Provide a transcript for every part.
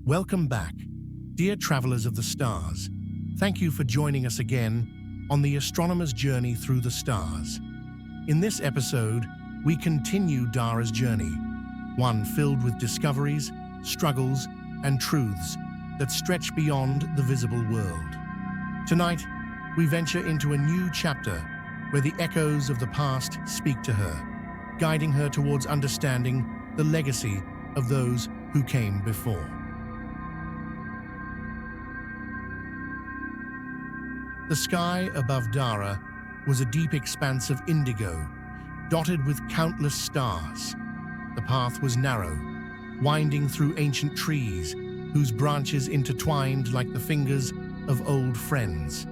Welcome back, dear travelers of the stars. Thank you for joining us again on the astronomer's journey through the stars. In this episode, we continue Dara's journey, one filled with discoveries, struggles, and truths that stretch beyond the visible world. Tonight, we venture into a new chapter where the echoes of the past speak to her, guiding her towards understanding the legacy of those who came before. The sky above Dara was a deep expanse of indigo, dotted with countless stars. The path was narrow, winding through ancient trees whose branches intertwined like the fingers of old friends.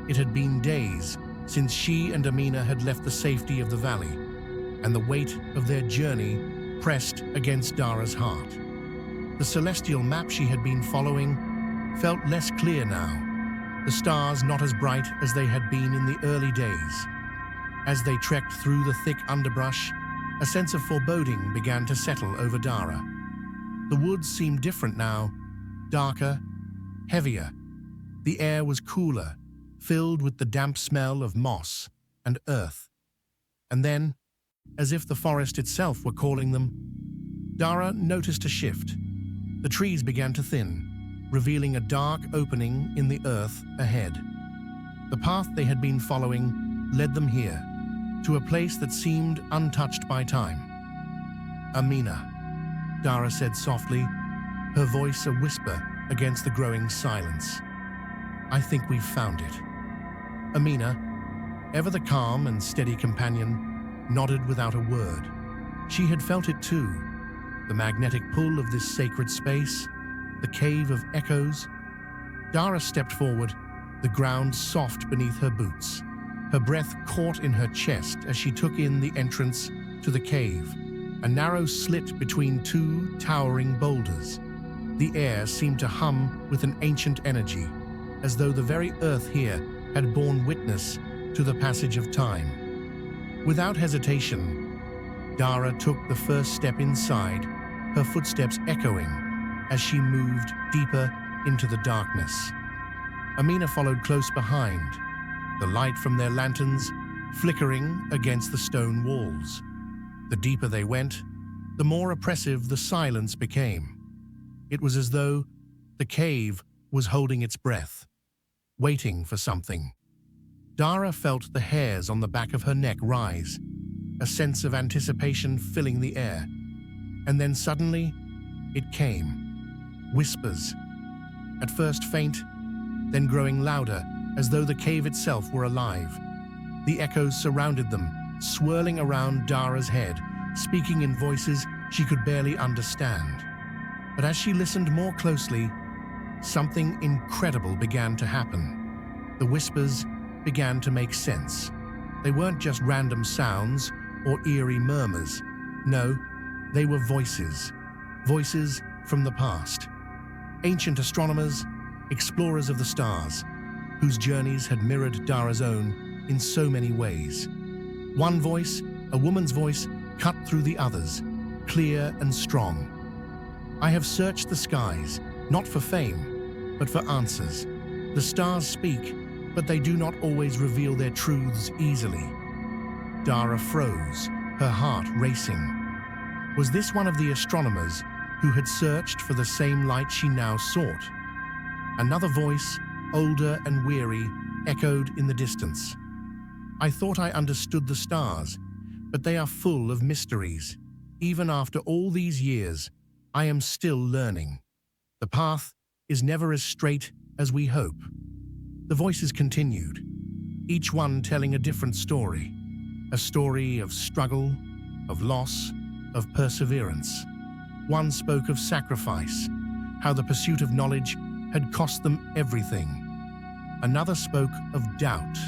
It had been days since she and Amina had left the safety of the valley, and the weight of their journey pressed against Dara's heart. The celestial map she had been following felt less clear now, the stars not as bright as they had been in the early days. As they trekked through the thick underbrush, a sense of foreboding began to settle over Dara. The woods seemed different now, darker, heavier. The air was cooler, filled with the damp smell of moss and earth. And then, as if the forest itself were calling them, Dara noticed a shift. The trees began to thin, revealing a dark opening in the earth ahead. The path they had been following led them here, to a place that seemed untouched by time. "Amina," Dara said softly, her voice a whisper against the growing silence. "I think we've found it." Amina, ever the calm and steady companion, nodded without a word. She had felt it too, the magnetic pull of this sacred space, the cave of echoes. Dara stepped forward, the ground soft beneath her boots. Her breath caught in her chest as she took in the entrance to the cave, a narrow slit between two towering boulders. The air seemed to hum with an ancient energy, as though the very earth here had borne witness to the passage of time. Without hesitation, Dara took the first step inside, her footsteps echoing as she moved deeper into the darkness. Amina followed close behind, the light from their lanterns flickering against the stone walls. The deeper they went, the more oppressive the silence became. It was as though the cave was holding its breath, waiting for something. Dara felt the hairs on the back of her neck rise, a sense of anticipation filling the air. And then suddenly, it came. Whispers, at first faint, then growing louder, as though the cave itself were alive. The echoes surrounded them, swirling around Dara's head, speaking in voices she could barely understand. But as she listened more closely, something incredible began to happen. The whispers began to make sense. They weren't just random sounds or eerie murmurs. No, they were voices. Voices from the past. Ancient astronomers, explorers of the stars, whose journeys had mirrored Dara's own in so many ways. One voice, a woman's voice, cut through the others, clear and strong. "I have searched the skies, not for fame, but for answers. The stars speak, but they do not always reveal their truths easily." Dara froze, her heart racing. Was this one of the astronomers who had searched for the same light she now sought? Another voice, older and weary, echoed in the distance. "I thought I understood the stars, but they are full of mysteries. Even after all these years, I am still learning. The path is never as straight as we hope." The voices continued, each one telling a different story. A story of struggle, of loss, of perseverance. One spoke of sacrifice, how the pursuit of knowledge had cost them everything. Another spoke of doubt,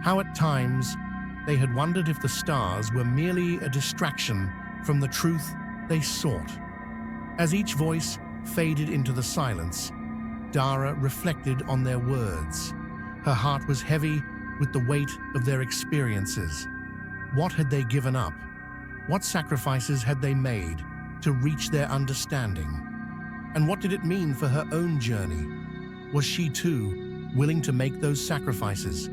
how at times they had wondered if the stars were merely a distraction from the truth they sought. As each voice faded into the silence, Dara reflected on their words. Her heart was heavy with the weight of their experiences. What had they given up? What sacrifices had they made to reach their understanding? And what did it mean for her own journey? Was she too willing to make those sacrifices?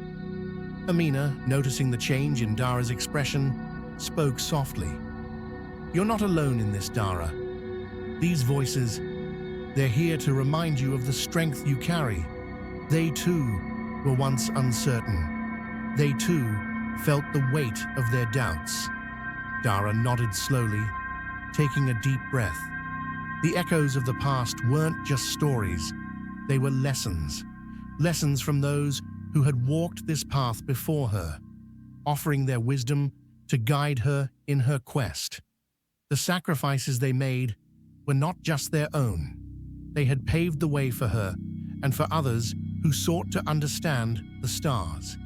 Amina, noticing the change in Dara's expression, spoke softly. "You're not alone in this, Dara. These voices, they're here to remind you of the strength you carry. They too were once uncertain. They too felt the weight of their doubts." Dara nodded slowly, taking a deep breath. The echoes of the past weren't just stories, they were lessons. Lessons from those who had walked this path before her, offering their wisdom to guide her in her quest. The sacrifices they made were not just their own. They had paved the way for her and for others who sought to understand the stars.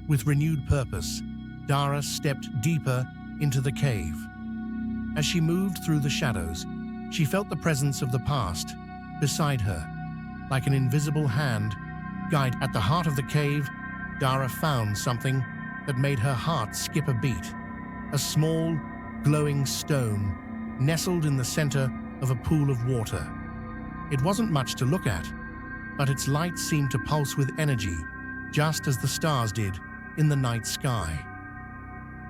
With renewed purpose, Dara stepped deeper into the cave. As she moved through the shadows, she felt the presence of the past beside her, like an invisible hand guide. At the heart of the cave, Dara found something that made her heart skip a beat. A small, glowing stone nestled in the center of a pool of water. It wasn't much to look at, but its light seemed to pulse with energy, just as the stars did in the night sky.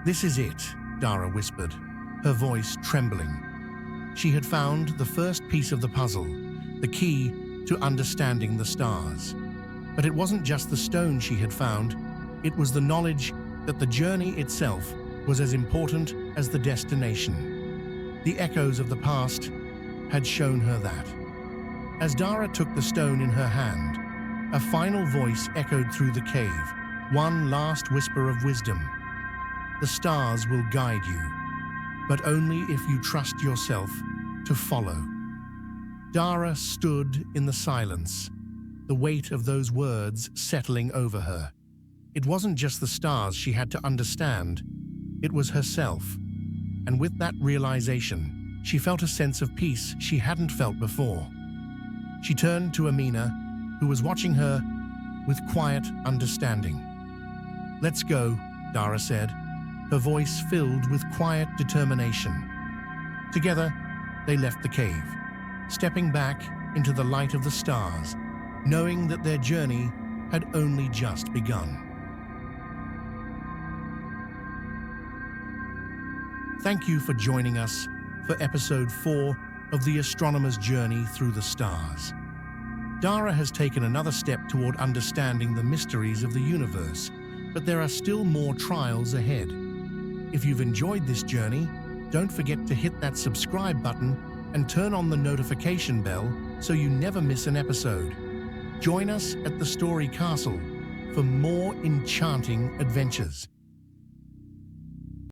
"This is it," Dara whispered, her voice trembling. She had found the first piece of the puzzle, the key to understanding the stars. But it wasn't just the stone she had found, it was the knowledge that the journey itself was as important as the destination. The echoes of the past had shown her that. As Dara took the stone in her hand, a final voice echoed through the cave, one last whisper of wisdom. "The stars will guide you, but only if you trust yourself to follow." Dara stood in the silence, the weight of those words settling over her. It wasn't just the stars she had to understand, it was herself. And with that realization, she felt a sense of peace she hadn't felt before. She turned to Amina, who was watching her with quiet understanding. "Let's go," Dara said, her voice filled with quiet determination. Together, they left the cave, stepping back into the light of the stars, knowing that their journey had only just begun. Thank you for joining us for episode 4 of the Astronomer's Journey Through the Stars. Dara has taken another step toward understanding the mysteries of the universe, but there are still more trials ahead. If you've enjoyed this journey, don't forget to hit that subscribe button and turn on the notification bell so you never miss an episode. Join us at the Story Castle for more enchanting adventures.